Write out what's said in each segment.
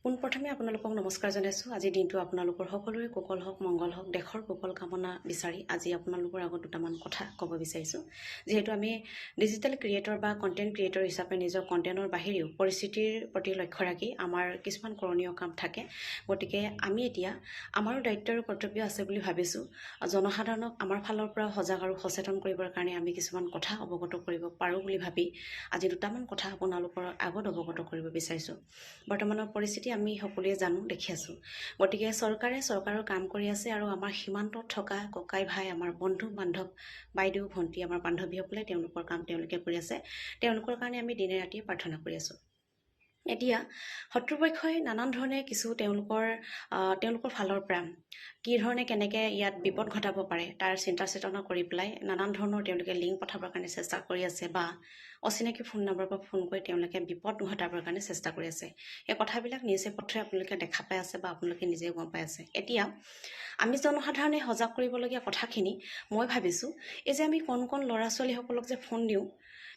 পোনপ্ৰথমে আপোনালোকক নমস্কাৰ জনাইছোঁ। আজিৰ দিনটো আপোনালোকৰ সকলোৰে কুশল হওক, মংগল হওক, দেশৰ কুশল কামনা বিচাৰি আজি আপোনালোকৰ আগত দুটামান কথা ক'ব বিচাৰিছোঁ। যিহেতু আমি ডিজিটেল ক্ৰিয়েটৰ বা কণ্টেণ্ট ক্ৰিয়েটৰ হিচাপে নিজৰ কণ্টেণ্টৰ বাহিৰেও পৰিস্থিতিৰ প্ৰতি লক্ষ্য ৰাখি আমাৰ কিছুমান কৰণীয় কাম থাকে। গতিকে আমি এতিয়া আমাৰো দায়িত্ব আৰু কৰ্তব্য আছে বুলি ভাবিছোঁ। জনসাধাৰণক আমাৰ ফালৰ পৰা সজাগ আৰু সচেতন কৰিবৰ কাৰণে আমি কিছুমান কথা অৱগত কৰিব পাৰোঁ বুলি ভাবি আজি দুটামান কথা আপোনালোকৰ আগত অৱগত কৰিব বিচাৰিছোঁ। বৰ্তমানৰ পৰিস্থিতি আমি সকলোৱে জানো, দেখি আছোঁ। গতিকে চৰকাৰৰ কাম কৰি আছে আৰু আমাৰ সীমান্তত থকা ককাই ভাই, আমাৰ বন্ধু বান্ধৱ, বাইদেউ ভণ্টি, আমাৰ বান্ধৱীসকলে তেওঁলোকৰ কাম তেওঁলোকে কৰি আছে। তেওঁলোকৰ কাৰণে আমি দিনে ৰাতিয়ে প্ৰাৰ্থনা কৰি আছোঁ। এতিয়া শত্ৰুপক্ষই নানান ধৰণে কিছু তেওঁলোকৰ ফালৰ পৰা কি ধৰণে কেনেকৈ ইয়াত বিপদ ঘটাব পাৰে তাৰ চিন্তা চেতনা কৰি পেলাই নানান ধৰণৰ তেওঁলোকে লিংক পঠাবৰ কাৰণে চেষ্টা কৰি আছে বা অচিনাকি ফোন নম্বৰৰ পৰা ফোন কৰি তেওঁলোকে বিপদ ঘটাবৰ কাৰণে চেষ্টা কৰি আছে। এই কথাবিলাক নিজে পথে আপোনালোকে দেখা পাই আছে বা আপোনালোকে নিজে গম পাই আছে। এতিয়া আমি জনসাধাৰণে সজাগ কৰিবলগীয়া কথাখিনি মই ভাবিছোঁ, এই যে আমি কণ ল'ৰা ছোৱালীসকলক যে ফোন দিওঁ,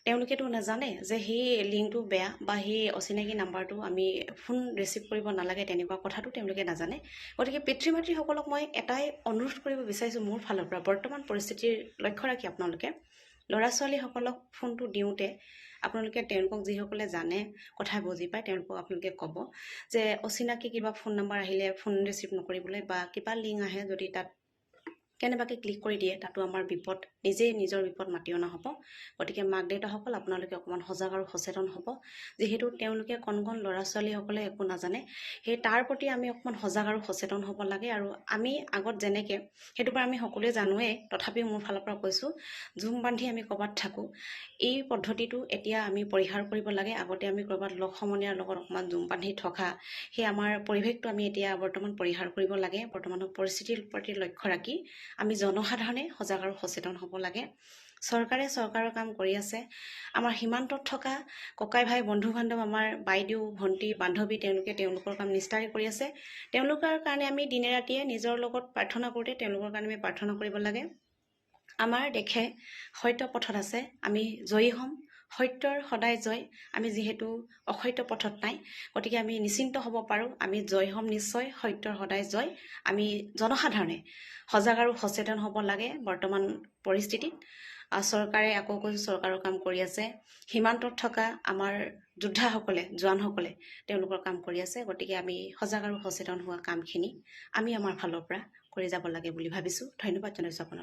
তেওঁলোকেতো নাজানে যে সেই লিংকটো বেয়া বা সেই অচিনাকি নাম্বাৰটো আমি ফোন ৰিচিভ কৰিব নালাগে, তেনেকুৱা কথাটো তেওঁলোকে নাজানে। গতিকে পিতৃ মাতৃসকলক মই এটাই অনুৰোধ কৰিব বিচাৰিছোঁ মোৰ ফালৰ পৰা, বৰ্তমান পৰিস্থিতিৰ লক্ষ্য ৰাখি আপোনালোকে ল'ৰা ছোৱালীসকলক ফোনটো দিওঁতে আপোনালোকে তেওঁলোকক যিসকলে জানে, কথা বুজি পায়, তেওঁলোকক আপোনালোকে ক'ব যে অচিনাকি কিবা ফোন নম্বৰ আহিলে ফোন ৰিচিভ নকৰিবলৈ, বা কিবা লিংক আহে যদি তাত কেনেবাকৈ ক্লিক কৰি দিয়ে, তাতো আমাৰ বিপদ, নিজেই নিজৰ বিপদ মাতি অনা হ'ব। গতিকে মাক দেউতাকসকল আপোনালোকে অকণমান সজাগ আৰু সচেতন হ'ব। যিহেতু তেওঁলোকে কণ ল'ৰা ছোৱালীসকলে একো নাজানে, সেই তাৰ প্ৰতি আমি অকণমান সজাগ আৰু সচেতন হ'ব লাগে। আৰু আমি আগত যেনেকৈ, সেইটো পৰা আমি সকলোৱে জানোৱেই, তথাপিও মোৰ ফালৰ পৰা কৈছোঁ, জুম বান্ধি আমি ক'ৰবাত থাকোঁ, এই পদ্ধতিটো এতিয়া আমি পৰিহাৰ কৰিব লাগে। আগতে আমি ক'ৰবাত লগ সমনীয়াৰ লগত অকণমান জুম বান্ধি থকা, সেই আমাৰ পৰিৱেশটো আমি এতিয়া বৰ্তমান পৰিহাৰ কৰিব লাগে। বৰ্তমানৰ পৰিস্থিতিৰ প্ৰতি লক্ষ্য ৰাখি আমি জনসাধাৰণে সজাগ আৰু সচেতন হ'ব লাগে। চৰকাৰৰ কাম কৰি আছে। আমাৰ সীমান্তত থকা ককাই ভাই, বন্ধু বান্ধৱ, আমাৰ বাইদেউ ভণ্টি বান্ধৱী, তেওঁলোকে তেওঁলোকৰ কাম নিষ্ঠাৰে কৰি আছে। তেওঁলোকৰ কাৰণে আমি দিনে ৰাতিয়ে নিজৰ লগত প্ৰাৰ্থনা কৰোঁতে তেওঁলোকৰ কাৰণে আমি প্ৰাৰ্থনা কৰিব লাগে। আমাৰ দেশে সত্য পথত আছে, আমি জয়ী হ'ম। সত্যৰ সদায় জয়। আমি যিহেতু অসত্য পথত নাই, গতিকে আমি নিশ্চিন্ত হ'ব পাৰোঁ, আমি জয় হ'ম নিশ্চয়। সত্যৰ সদায় জয়। আমি জনসাধাৰণে সজাগ আৰু সচেতন হ'ব লাগে। বৰ্তমান পৰিস্থিতিত চৰকাৰে, আকৌ কৈছোঁ, চৰকাৰৰ কাম কৰি আছে। সীমান্তত থকা আমাৰ যোদ্ধাসকলে, জোৱানসকলে তেওঁলোকৰ কাম কৰি আছে। গতিকে আমি সজাগ আৰু সচেতন হোৱা কামখিনি আমি আমাৰ ফালৰ পৰা কৰি যাব লাগে বুলি ভাবিছোঁ। ধন্যবাদ জনাইছোঁ আপোনাক।